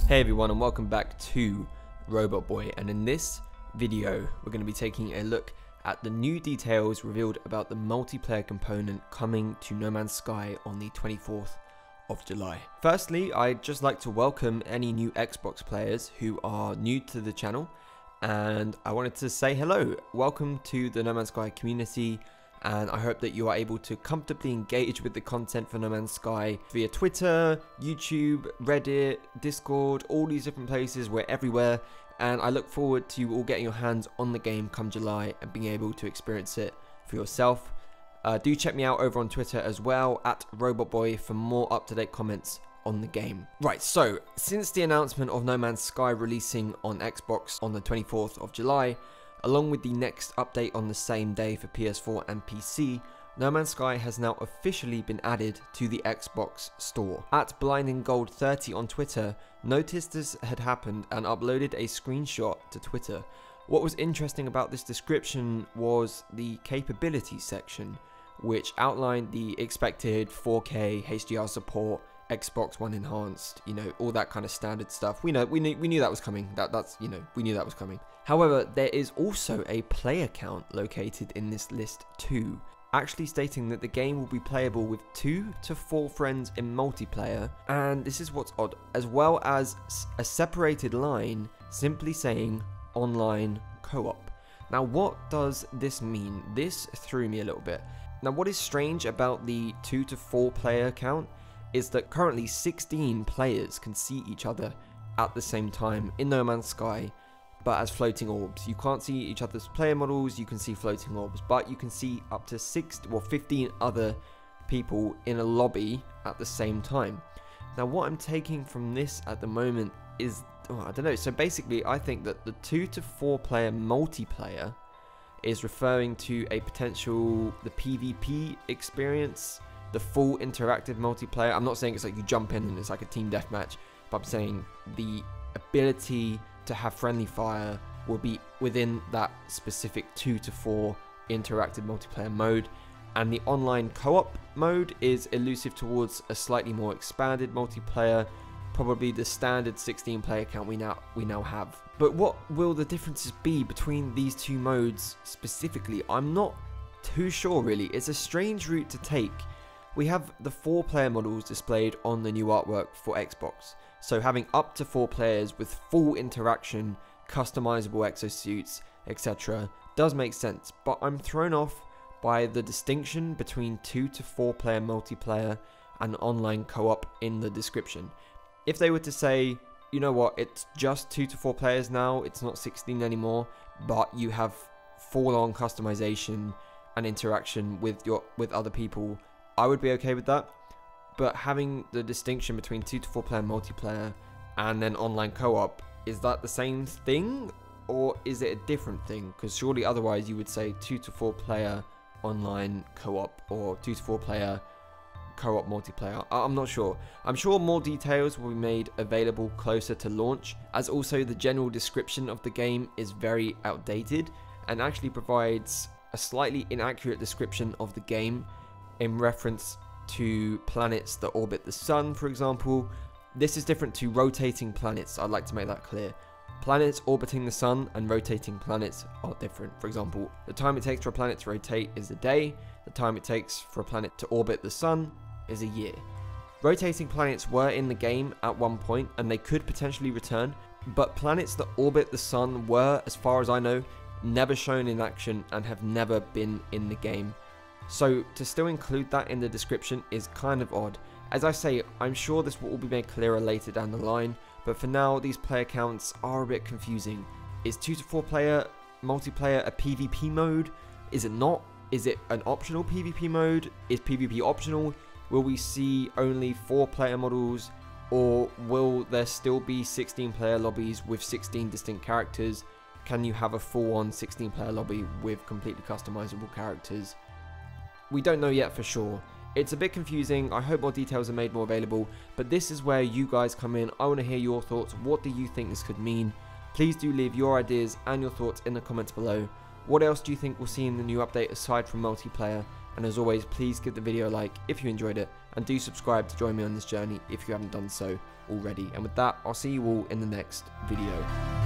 Hey everyone, and welcome back to Robot Boy, and in this video we're going to be taking a look at the new details revealed about the multiplayer component coming to No Man's Sky on the 24th of July. Firstly, I'd just like to welcome any new Xbox players who are new to the channel, and I wanted to say hello, welcome to the No Man's Sky community, and I hope that you are able to comfortably engage with the content for No Man's Sky via Twitter, YouTube, Reddit, Discord, all these different places. We're everywhere, and I look forward to you all getting your hands on the game come July and being able to experience it for yourself. Do check me out over on Twitter as well, at RobotBoy, for more up-to-date comments on the game. Right, so since the announcement of No Man's Sky releasing on Xbox on the 24th of July, along with the next update on the same day for PS4 and PC, No Man's Sky has now officially been added to the Xbox store. At BlindingGold30 on Twitter noticed this had happened and uploaded a screenshot to Twitter. What was interesting about this description was the capabilities section, which outlined the expected 4K HDR support, Xbox One enhanced, you know, all that kind of standard stuff. We knew that was coming. We knew that was coming. However, there is also a player count located in this list too, actually stating that the game will be playable with 2 to 4 friends in multiplayer, and this is what's odd, as well as a separated line simply saying online co-op. Now, what does this mean? This threw me a little bit. Now, what is strange about the 2 to 4 player count is that currently 16 players can see each other at the same time in No Man's Sky, but as floating orbs. You can't see each other's player models, you can see floating orbs, but you can see up to 15 other people in a lobby at the same time. Now, what I'm taking from this at the moment is, I don't know, so basically I think that the 2 to 4 player multiplayer is referring to a potential, the PvP experience, the full interactive multiplayer. I'm not saying it's like you jump in and it's like a team deathmatch, but I'm saying the ability to have friendly fire will be within that specific 2 to 4 interactive multiplayer mode, and the online co-op mode is elusive towards a slightly more expanded multiplayer, probably the standard 16 player count we now have. But what will the differences be between these two modes specifically? I'm not too sure really. It's a strange route to take. We have the 4 player models displayed on the new artwork for Xbox, so having up to 4 players with full interaction, customizable exosuits, etc. does make sense, but I'm thrown off by the distinction between 2 to 4 player multiplayer and online co-op in the description. If they were to say, you know what, it's just 2 to 4 players now, it's not 16 anymore, but you have full-on customization and interaction with other people, I would be okay with that. But having the distinction between 2 to 4 player multiplayer and then online co-op, is that the same thing or is it a different thing? Because surely otherwise you would say 2 to 4 player online co-op or 2 to 4 player co-op multiplayer. I'm not sure. I'm sure more details will be made available closer to launch, as also the general description of the game is very outdated and actually provides a slightly inaccurate description of the game in reference to planets that orbit the sun, for example. This is different to rotating planets. I'd like to make that clear. Planets orbiting the sun and rotating planets are different. For example, the time it takes for a planet to rotate is a day. The time it takes for a planet to orbit the sun is a year. Rotating planets were in the game at one point and they could potentially return, but planets that orbit the sun were, as far as I know, never shown in action and have never been in the game. So to still include that in the description is kind of odd. As I say, I'm sure this will all be made clearer later down the line, but for now these player counts are a bit confusing. Is 2 to 4 player multiplayer a PvP mode? Is it not? Is it an optional PvP mode? Is PvP optional? Will we see only 4 player models, or will there still be 16 player lobbies with 16 distinct characters? Can you have a full-on 16 player lobby with completely customizable characters? We don't know yet for sure. It's a bit confusing. I hope more details are made more available, but this is where you guys come in. I want to hear your thoughts. What do you think this could mean? Please do leave your ideas and your thoughts in the comments below. What else do you think we'll see in the new update aside from multiplayer? And as always, please give the video a like if you enjoyed it, and do subscribe to join me on this journey if you haven't done so already. And with that, I'll see you all in the next video.